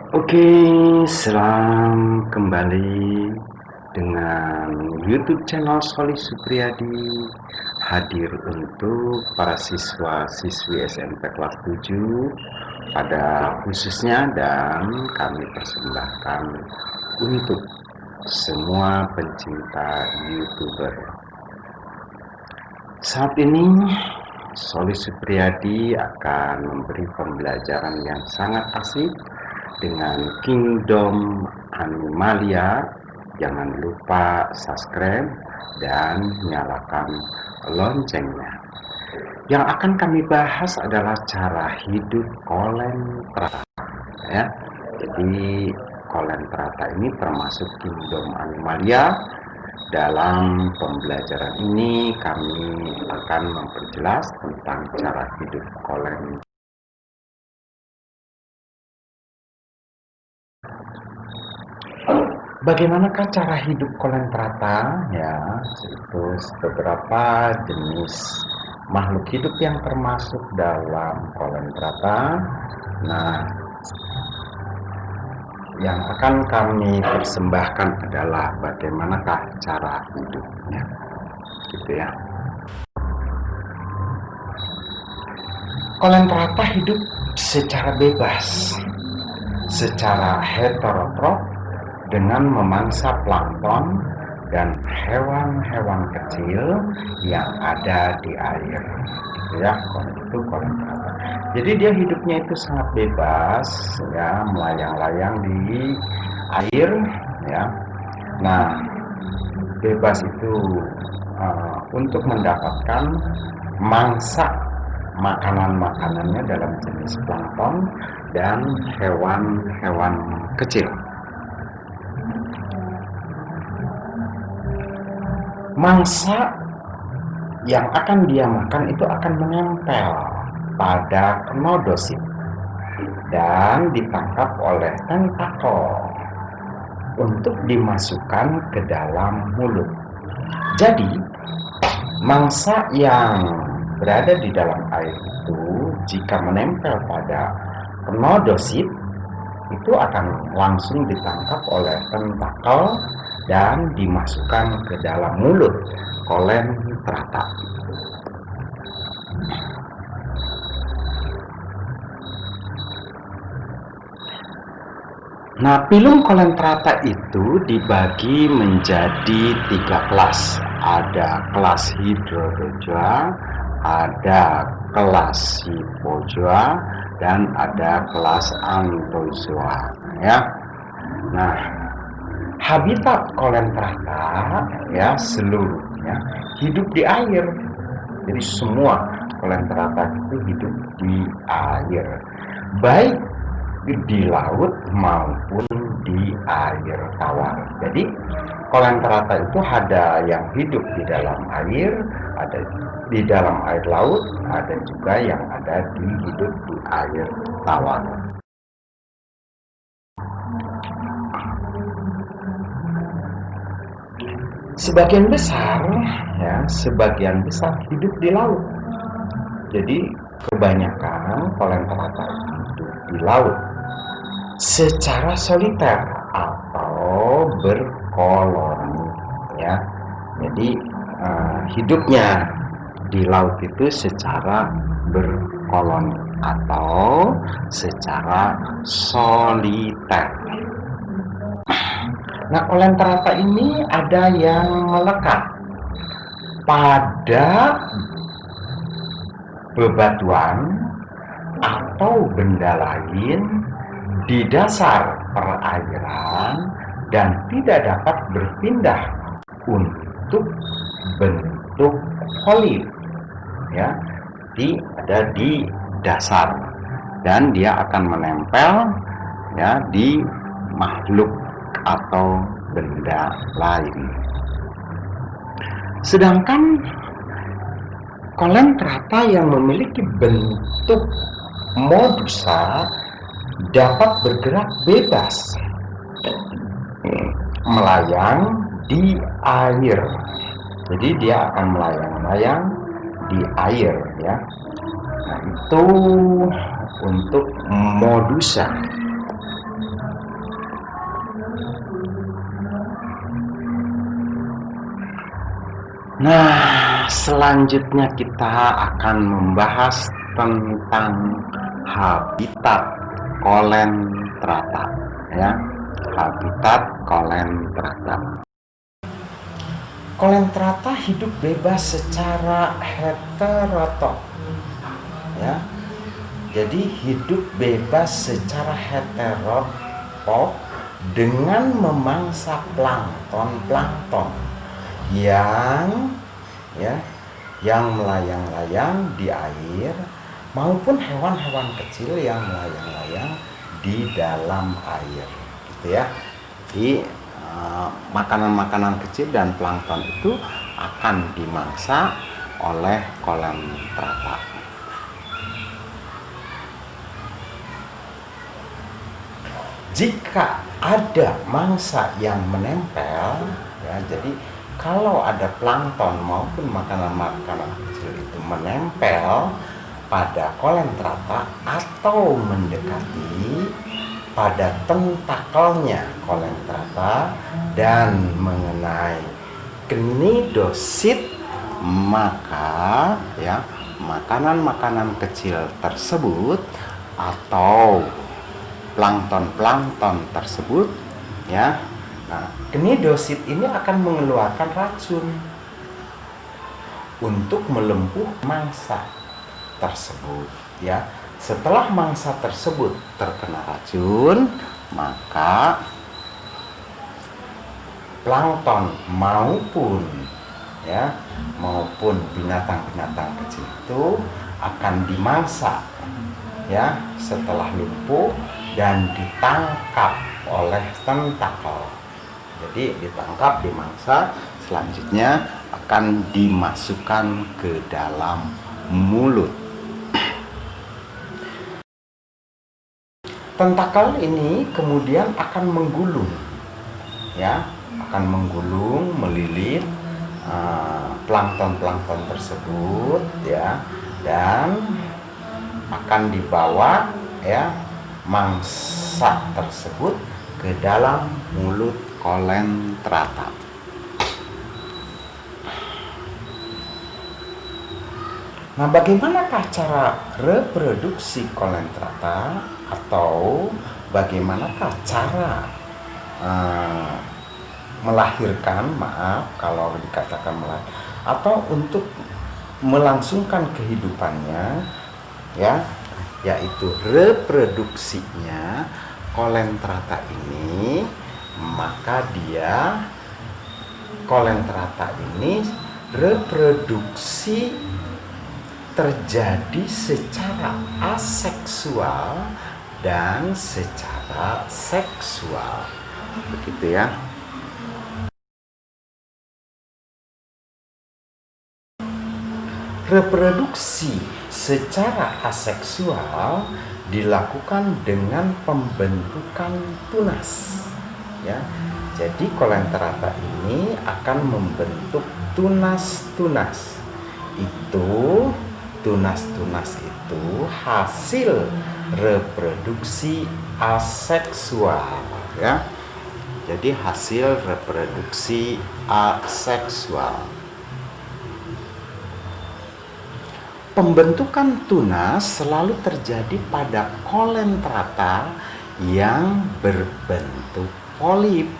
Oke, selamat kembali dengan YouTube channel Solih Supriyadi hadir untuk para siswa-siswi SMP kelas 7 pada khususnya dan kami persembahkan untuk semua pencinta YouTuber. Saat ini Solih Supriyadi akan memberi pembelajaran yang sangat asik dengan Kingdom Animalia. Jangan lupa subscribe dan nyalakan loncengnya. Yang akan kami bahas adalah cara hidup Kolentrata, ya. Jadi Kolentrata ini termasuk Kingdom Animalia. Dalam pembelajaran ini kami akan memperjelas tentang cara hidup Kolentrata. Bagaimanakah cara hidup Kolentrata? Ya, itu beberapa jenis makhluk hidup yang termasuk dalam Kolentrata. Nah, yang akan kami persembahkan adalah bagaimanakah cara hidupnya, gitu ya. Kolentrata hidup secara bebas, secara heterotrof dengan memangsa plankton dan hewan-hewan kecil yang ada di air, gitu ya. Itu Kolentrata. Jadi dia hidupnya itu sangat bebas, ya, melayang-layang di air, ya. Nah, bebas itu untuk mendapatkan mangsa makanan-makanannya dalam jenis plankton dan hewan-hewan kecil. Mangsa yang akan dia makan itu akan menempel pada knodosit dan ditangkap oleh tentakel untuk dimasukkan ke dalam mulut. Jadi, mangsa yang berada di dalam air itu jika menempel pada knodosit itu akan langsung ditangkap oleh tentakel dan dimasukkan ke dalam mulut Kolentrata. Nah, pilum Kolentrata itu dibagi menjadi 3 kelas. Ada kelas Hydrozoa, ada kelas Hypozoa, dan ada kelas Anthozoa, ya. Nah, habitat Kolentrata, ya, seluruhnya hidup di air. Jadi semua Kolentrata itu hidup di air, baik di laut maupun di air tawar. Jadi Kolentrata itu ada yang hidup di dalam air, ada di dalam air laut, ada juga yang ada hidup di air tawar. Sebagian besar hidup di laut. Jadi kebanyakan Kolentrata hidup di laut secara soliter atau berkoloni, ya. Jadi hidupnya di laut itu secara berkoloni atau secara soliter. Nah, Kolentrata ini ada yang melekat pada bebatuan atau benda lain di dasar perairan dan tidak dapat berpindah untuk bentuk polip, ya. Ada di dasar dan dia akan menempel, ya, di makhluk atau benda lain. Sedangkan Kolentrata yang memiliki bentuk modusa dapat bergerak bebas, melayang di air. Jadi dia akan melayang-layang di air, ya. Nah, itu untuk modusa. Nah, selanjutnya kita akan membahas tentang habitat Colentrata, ya. Habitat Colentrata. Colentrata hidup bebas secara heterotok, ya. Jadi hidup bebas secara heterotok dengan memangsa plankton yang melayang-layang di air maupun hewan-hewan kecil yang melayang-layang di dalam air, gitu ya. Jadi makanan-makanan kecil dan plankton itu akan dimangsa oleh Colentrata. Jika ada mangsa yang menempel, ya, jadi kalau ada plankton maupun makanan-makanan kecil itu menempel pada Colentrata atau mendekati pada tentakelnya Colentrata dan mengenai cnidosit, maka ya makanan-makanan kecil tersebut atau plankton tersebut, ya, nah, cnidosit ini akan mengeluarkan racun untuk melumpuh mangsa tersebut, ya. Setelah mangsa tersebut terkena racun, maka plankton maupun binatang-binatang kecil itu akan dimangsa, ya, setelah lumpuh dan ditangkap oleh tentakel. Jadi ditangkap, dimangsa, selanjutnya akan dimasukkan ke dalam mulut. Tentakel ini kemudian akan menggulung, ya, akan menggulung, melilit plankton tersebut, ya, dan akan dibawa, ya, mangsa tersebut ke dalam mulut Colentrata. Nah, bagaimanakah cara reproduksi Colentrata, atau bagaimanakah cara melahirkan, kalau dikatakan melahirkan, atau untuk melangsungkan kehidupannya, ya, yaitu reproduksinya Colentrata ini, maka Colentrata ini reproduksi terjadi secara aseksual dan secara seksual, begitu ya. Reproduksi secara aseksual dilakukan dengan pembentukan tunas, ya. Jadi Colentrata ini akan membentuk tunas-tunas. Tunas-tunas itu hasil reproduksi aseksual, ya. Jadi hasil reproduksi aseksual. Pembentukan tunas selalu terjadi pada Colentrata yang berbentuk polip,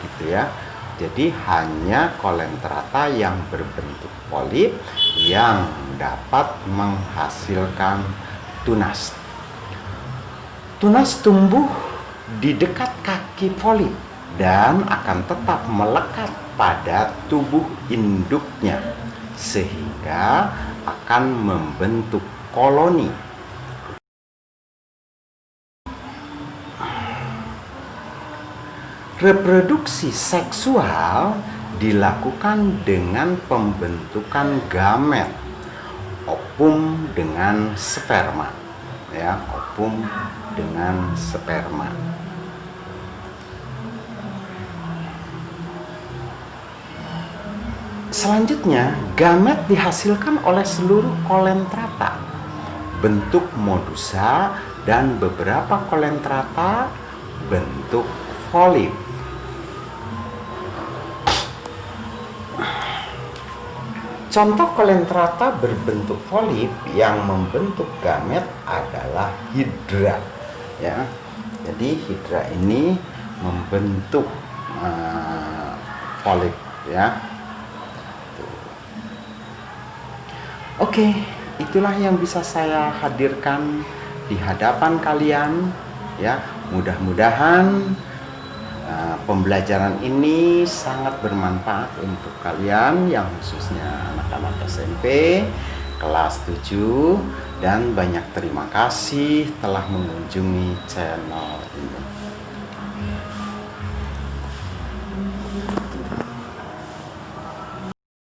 gitu ya. Jadi hanya Colentrata yang berbentuk polip yang dapat menghasilkan tunas. Tunas tumbuh di dekat kaki polip dan akan tetap melekat pada tubuh induknya sehingga akan membentuk koloni. Reproduksi seksual dilakukan dengan pembentukan gamet, ovum dengan sperma, ya, ovum dengan sperma. Selanjutnya, gamet dihasilkan oleh seluruh Colentrata, bentuk modusa, dan beberapa Colentrata bentuk polip. Contoh kolentrata berbentuk polip yang membentuk gamet adalah hidra, ya. Jadi hidra ini membentuk polip, ya. Oke, itulah yang bisa saya hadirkan di hadapan kalian, ya. Mudah-mudahan pembelajaran ini sangat bermanfaat untuk kalian yang khususnya anak-anak SMP kelas 7, dan banyak terima kasih telah mengunjungi channel ini.